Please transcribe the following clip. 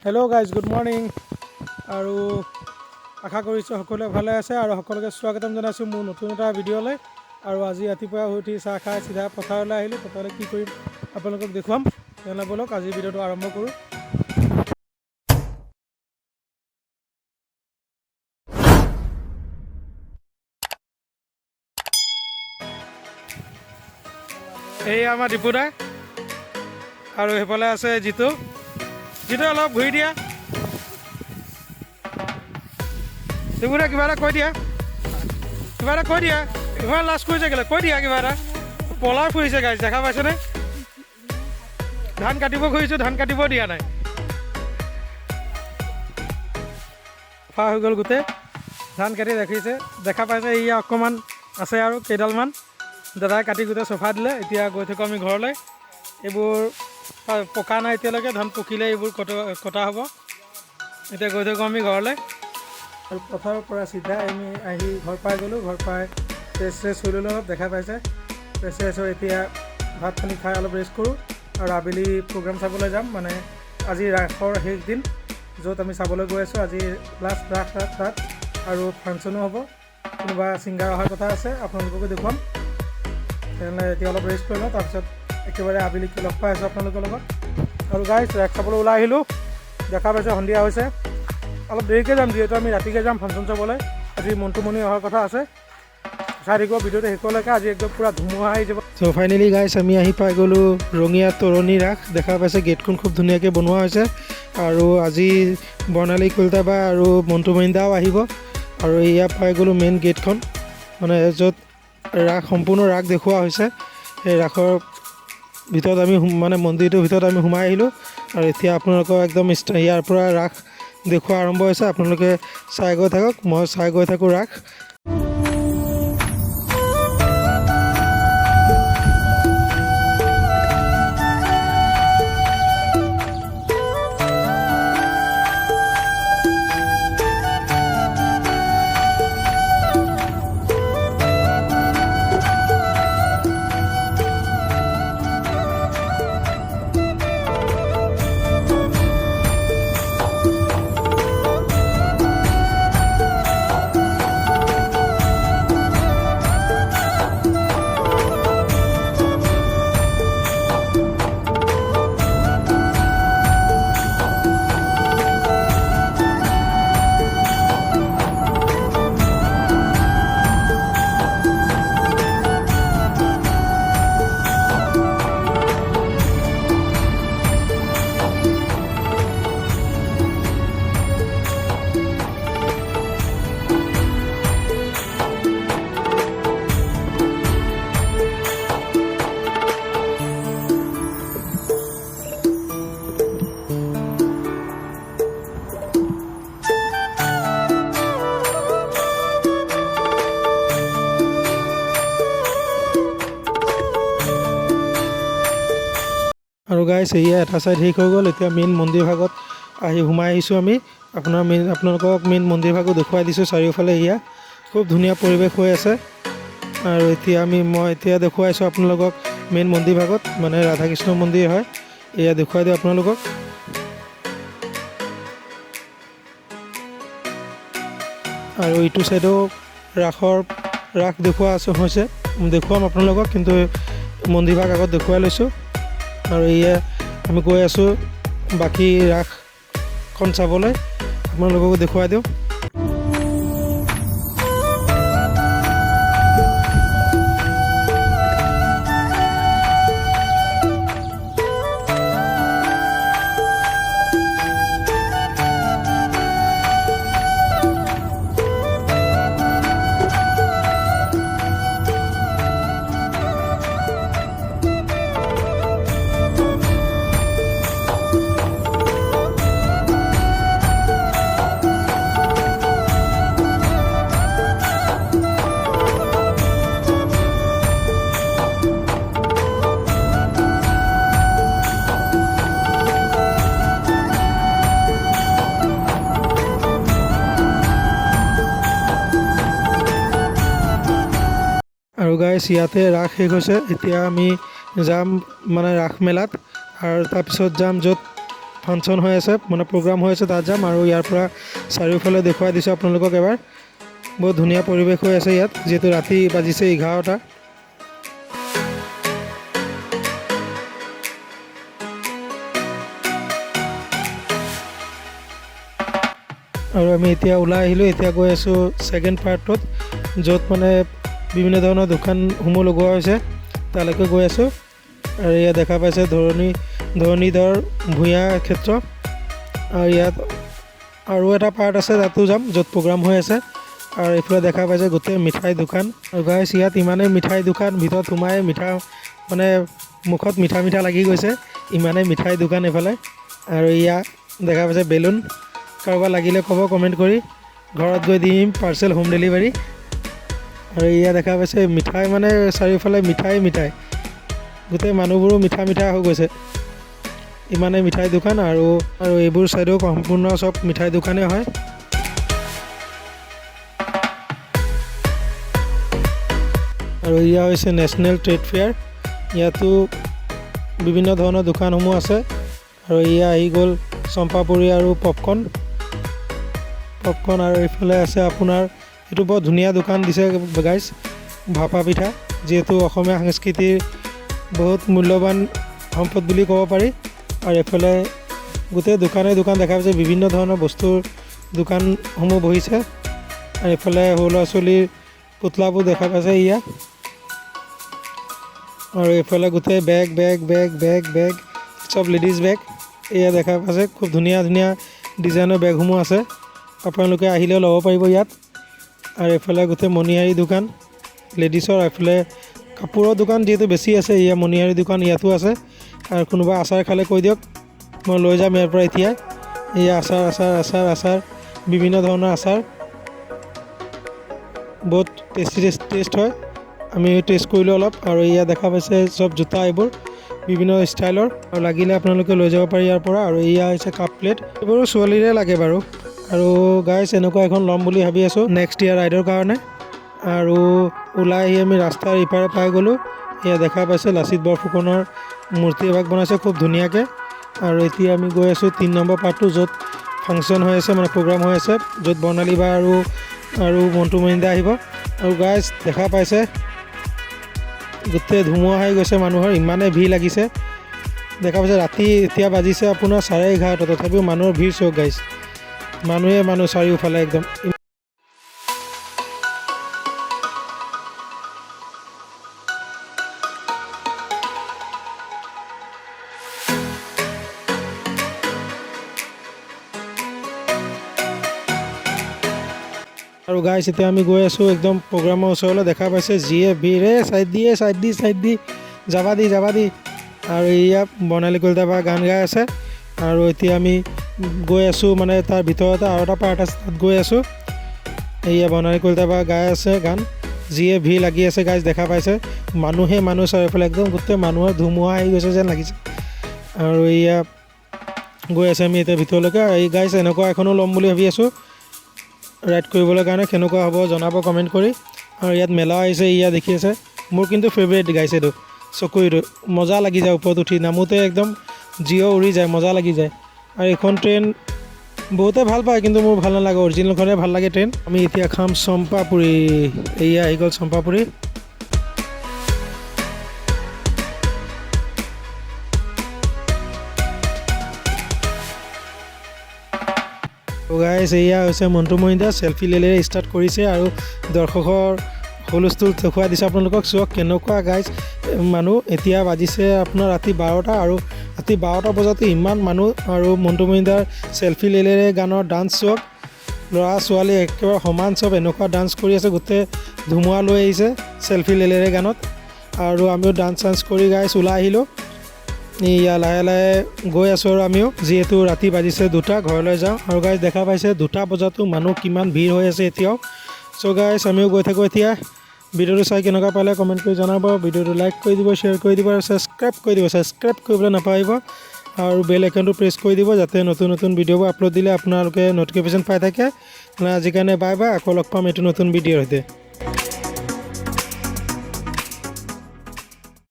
Hello' guys good morning আৰু আশা কৰিছোঁ সকলোৱে ভালে আছে আৰু সকলোকে স্বাগতম জনাইছোঁ মোৰ নতুন এটা ভিডিঅ'লৈ। আৰু আজি ৰাতিপুৱা শুই উঠি চাহ খাই চিধা পথাৰলৈ আহিলোঁ। পথাৰলৈ কি কৰিম আপোনালোকক দেখুৱাম, তেনেহ'লে ব'লক আজিৰ ভিডিঅ'টো আৰম্ভ কৰোঁ। এই আমাৰ দীপুদা আৰু সেইফালে আছে জিতু অলপ ঘূৰি দিয়া। দীপুদা কিবা এটা কৈ দিয়া, ইমান লাজ কৰিছে কেলৈ, কৈ দিয়া কিবা এটা। পলাই ফুৰিছে গাইজ, দেখা পাইছেনে? ধান কাটিব খুজিছোঁ, ধান কাটিব দিয়া নাই। ফা হৈ গ'ল গোটেই ধান কাটি দেখিছে, দেখা পাইছে। ইয়া অকণমান আছে আৰু কেইডালমান দাদাই কাটি গোটেই চফা দিলে। এতিয়া গৈ থাকোঁ আমি ঘৰলৈ। এইবোৰ পকা নাই এতিয়ালৈকে, ধান পকিলে এইবোৰ কটা হ'ব। এতিয়া গৈ থাকোঁ আমি ঘৰলৈ। আৰু পথাৰৰ পৰা চিধা আমি আহি ঘৰ পাই গ'লোঁ। ঘৰ পাই ফ্ৰেছ হৈ ল'লোঁ অলপ, দেখা পাইছে। ফ্ৰেছ হৈ এতিয়া ভাত পানী খাই অলপ ৰেষ্ট কৰোঁ আৰু আবেলি প্ৰগ্ৰাম চাবলৈ যাম। মানে আজি ৰাসৰ শেষ দিন, য'ত আমি চাবলৈ গৈ আছোঁ। আজি লাষ্ট ৰাস তাত আৰু ফাংচনো হ'ব, কোনোবা ছিংগাৰ অহাৰ কথা আছে, আপোনালোককো দেখুৱাম। তেনেহ'লে এতিয়া অলপ ৰেষ্ট কৰি লওঁ, তাৰপিছত একেবাৰে আবেলিকৈ লগ পাই আছোঁ আপোনালোকৰ লগত। আৰু গাইজ ৰাস চাবলৈ ওলাই আহিলোঁ, দেখা পাইছে সন্ধিয়া হৈছে। অলপ দেৰিকৈ যাম, যিহেতু আমি ৰাতিকৈ যাম ফাংচন চাবলৈ। আজি মন্টুমণি অহাৰ কথা আছে, চাই থাকিব ভিডিঅ'টো শেষলৈকে। আজি একদম পূৰা ধুমুহা আহি যাব। চ' ফাইনেলি গাইজ আমি আহি পাই গ'লোঁ ৰঙীয়া তৰণী ৰাস। দেখা পাইছে গেটখন খুব ধুনীয়াকৈ বনোৱা হৈছে। আৰু আজি বৰ্ণালী কলিতা বা আৰু মন্টুমণি দাও আহিব। আৰু এয়া পাই গ'লোঁ মেইন গেটখন, মানে য'ত ৰাস সম্পূৰ্ণ ৰাস দেখুওৱা হৈছে। সেই ৰাসৰ ভিতৰত আমি মানে মন্দিৰটোৰ ভিতৰত আমি সোমাই আহিলোঁ। আৰু এতিয়া আপোনালোকৰ একদম ইয়াৰ পৰা ৰাস দেখুওৱা আৰম্ভ হৈছে। আপোনালোকে চাই গৈ থাকক, মই চাই গৈ থাকোঁ ৰাস। আৰু গাইজ এয়া এটা ছাইড শেষ হৈ গ'ল। এতিয়া মেইন মন্দিৰ ভাগত সোমাই আহিছোঁ আমি। আপোনালোকক মেইন মন্দিৰ ভাগো দেখুৱাই দিছোঁ। চাৰিওফালে এয়া খুব ধুনীয়া পৰিৱেশ হৈ আছে। আৰু এতিয়া মই এতিয়া দেখুৱাইছোঁ আপোনালোকক মেইন মন্দিৰ ভাগত, মানে ৰাধা কৃষ্ণ মন্দিৰ হয়। এয়া দেখুৱাই দিওঁ আপোনালোকক। আৰু ইটো ছাইডেও ৰাস দেখুওৱা হৈছে, দেখুৱাম আপোনালোকক, কিন্তু মন্দিৰ ভাগ আগত দেখুৱাই লৈছোঁ। আৰু এয়া আমি গৈ আছোঁ বাকী ৰাসখন চাবলৈ, আপোনালোককো দেখুৱাই দিওঁ। আৰু গাইজ ইয়াতে ৰাস শেষ হৈছে। এতিয়া আমি যাম মানে ৰাস মেলাত, আৰু তাৰপিছত যাম য'ত ফাংচন হৈ আছে মানে প্ৰগ্ৰাম হৈ আছে তাত যাম আৰু ইয়াৰ পৰা চাৰিওফালে দেখুৱাই দিছোঁ আপোনালোকক এবাৰ বহুত ধুনীয়া পৰিৱেশ হৈ আছে ইয়াত যিহেতু ৰাতি বাজিছে 11টা আৰু আমি এতিয়া ওলাই আহিলোঁ এতিয়া গৈ আছোঁ ছেকেণ্ড পাৰ্টত য'ত মানে বিভিন্ন ধৰণৰ দোকানসমূহ লগোৱা হৈছে তালৈকে গৈ আছোঁ আৰু ইয়াত দেখা পাইছে ধৰণীধৰ ভূঞা ক্ষেত্ৰ আৰু ইয়াত আৰু এটা পাৰ্ট আছে তাতো যাম য'ত প্ৰগ্ৰাম হৈ আছে আৰু এইফালে দেখা পাইছে গোটেই মিঠাই দোকান আৰু গাইছ ইয়াত ইমানেই মিঠাই দোকান ভিতৰত সোমাই মিঠা মানে মুখত মিঠা লাগি গৈছে ইমানেই মিঠাই দোকান এইফালে আৰু ইয়াত দেখা পাইছে বেলুন কাৰোবাৰ লাগিলে ক'ব কমেণ্ট কৰি ঘৰত গৈ দিম পাৰ্চেল হোম ডেলিভাৰী আৰু ইয়াত দেখা পাইছে মিঠাই মানে চাৰিওফালে মিঠাই গোটেই মানুহবোৰো মিঠা হৈ গৈছে ইমানেই মিঠাই দোকান আৰু এইবোৰ চাইডেও সম্পূৰ্ণ চব মিঠাই দোকানেই হয় আৰু এয়া হৈছে নেশ্যনেল ট্ৰেড ফেয়াৰ ইয়াতো বিভিন্ন ধৰণৰ দোকানসমূহ আছে আৰু এয়া আহি গ'ল চম্পাপুৰি আৰু পপকৰ্ণ আৰু এইফালে আছে আপোনাৰ এইটো বৰ ধুনীয়া দোকান দিছে গাইছ ভাপা পিঠা যিহেতু অসমীয়া সংস্কৃতিৰ বহুত মূল্যৱান সম্পদ বুলি ক'ব পাৰি আৰু এইফালে গোটেই দোকান দেখা পাইছে বিভিন্ন ধৰণৰ বস্তুৰ দোকানসমূহ বহিছে আৰু এইফালে সৰু ল'ৰা ছোৱালীৰ পুতলাবোৰ দেখা পাইছে ইয়াত আৰু এইফালে গোটেই বেগ চব লেডিজ বেগ এয়া দেখা পাইছে খুব ধুনীয়া ডিজাইনৰ বেগসমূহ আছে আপোনালোকে আহিলেও ল'ব পাৰিব ইয়াত আৰু এইফালে গোটেই মণিহাৰী দোকান লেডিছৰ এইফালে কাপোৰৰ দোকান যিহেতু বেছি আছে এয়া মণিহাৰী দোকান ইয়াতো আছে আৰু কোনোবা আচাৰ খালে কৈ দিয়ক মই লৈ যাম ইয়াৰ পৰা এতিয়া এয়া আচাৰ বিভিন্ন ধৰণৰ আচাৰ বহুত টেষ্ট হয় আমি টেষ্ট কৰিলোঁ অলপ আৰু এয়া দেখা পাইছে চব জোতা এইবোৰ বিভিন্ন ষ্টাইলৰ আৰু লাগিলে আপোনালোকে লৈ যাব পাৰি ইয়াৰ পৰা আৰু এয়া হৈছে কাপ প্লেট এইবোৰো ছোৱালীৰে লাগে বাৰু আৰু গাইছ এনেকুৱা এখন ল'ম বুলি ভাবি আছোঁ নেক্সট ইয়াৰ ৰাইডৰ কাৰণে আৰু ওলাই আহি আমি ৰাস্তাৰ ইপাৰে পাই গ'লোঁ এয়া দেখা পাইছে লাচিত বৰফুকনৰ মূৰ্তি এভাগ বনাইছে খুব ধুনীয়াকৈ আৰু এতিয়া আমি গৈ আছোঁ 3 নম্বৰ পাৰ্টটো য'ত ফাংচন হৈ আছে মানে প্ৰগ্ৰাম হৈ আছে য'ত বৰ্ণালী বা আৰু মণ্টু মৰিন্দা আহিব আৰু গাইছ দেখা পাইছে গোটেই ধুমুহা হৈ গৈছে মানুহৰ ইমানেই ভিৰ লাগিছে দেখা পাইছে ৰাতি এতিয়া বাজিছে আপোনাৰ 11:30 তথাপিও মানুহৰ ভিৰ চক গাইছ মানুহ চাৰিওফালে একদম আৰু গাইছ এতিয়া আমি গৈ আছোঁ একদম প্ৰগ্ৰামৰ ওচৰলৈ দেখা পাইছে যিয়ে ভিৰ চাইড দি যাবা দি আৰু এয়া বৰ্ণালী কলিতা বা গান গাই আছে আৰু এতিয়া আমি গৈ আছোঁ মানে তাৰ ভিতৰতে আৰু এটা পাৰ্ট আছে তাত গৈ আছোঁ এয়া বৰ্ণালী কলিতা বা গাই আছে গান যিয়ে ভিৰ লাগি আছে গাইছ দেখা পাইছে মানুহ চাৰিওফালে একদম গোটেই মানুহৰ ধুমুহা আহি গৈছে যেন লাগিছে আৰু এয়া গৈ আছে আমি এতিয়া ভিতৰলৈকে এই গাইছ এনেকুৱা এখনো ল'ম বুলি ভাবি আছোঁ ৰাইড কৰিবলৈ কাৰণে কেনেকুৱা হ'ব জনাব কমেণ্ট কৰি আৰু ইয়াত মেলা আহিছে ইয়া দেখি আছে মোৰ কিন্তু ফেভৰেট গাইছে এইটো চকুৰিটো মজা লাগি যায় ওপৰত উঠি নামোতে একদম জিঅ' উৰি যায় মজা লাগি যায় আৰু এইখন ট্ৰেইন বহুতে ভাল পায় কিন্তু মোৰ ভাল নালাগে অৰিজিনেলখনে ভাল লাগে ট্ৰেইন আমি এতিয়া খাম চম্পাপুৰি এয়া আহি গ'ল চম্পাপুৰি গাইছ এয়া হৈছে মণ্টু মৰিন্দা চেল্ফি লেলেৰে ষ্টাৰ্ট কৰিছে আৰু দৰ্শকৰ হুলস্থুল দেখুৱাই দিছে আপোনালোকক চোৱা কেনেকুৱা গাইছ মানুহ এতিয়া বাজিছে আপোনাৰ ৰাতি 12টা আৰু ৰাতি 12টা বজাতে ইমান মানুহ আৰু মণ্টু মৰিন্দাৰ চেল্ফি লেলেৰে গানৰ ডান্স চোৱা ল'ৰা ছোৱালী একেবাৰে সমান চব এনেকুৱা ডান্স কৰি আছে গোটেই ধুমুহা লৈ আহিছে চেল্ফি লেলেৰে গানত আৰু আমিও ডান্স কৰি গাইছ ওলাই আহিলোঁ ইয়া লাহে গৈ আছোঁ আৰু আমিও যিহেতু ৰাতি বাজিছে 2টা ঘৰলৈ যাওঁ আৰু গাইছ দেখা পাইছে 2টা বজাতো মানুহ কিমান ভিৰ হৈ আছে এতিয়াও চ' গাইছ আমিও গৈ থাকোঁ এতিয়া ভিডিঅ'টো চাই কেনেকুৱা পালে কমেণ্ট কৰি জনাব ভিডিঅ'টো লাইক কৰি দিব শ্বেয়াৰ কৰি দিব আৰু ছাবস্ক্ৰাইব কৰিবলৈ নাপাহৰিব আৰু বেল আইকনটো প্ৰেছ কৰি দিব যাতে নতুন ভিডিঅ'বোৰ আপলোড দিলে আপোনালোকে ন'টিফিকেশ্যন পাই থাকে আজিৰ কাৰণে বাই আকৌ লগ পাম এইটো নতুন ভিডিঅ'ৰ সৈতে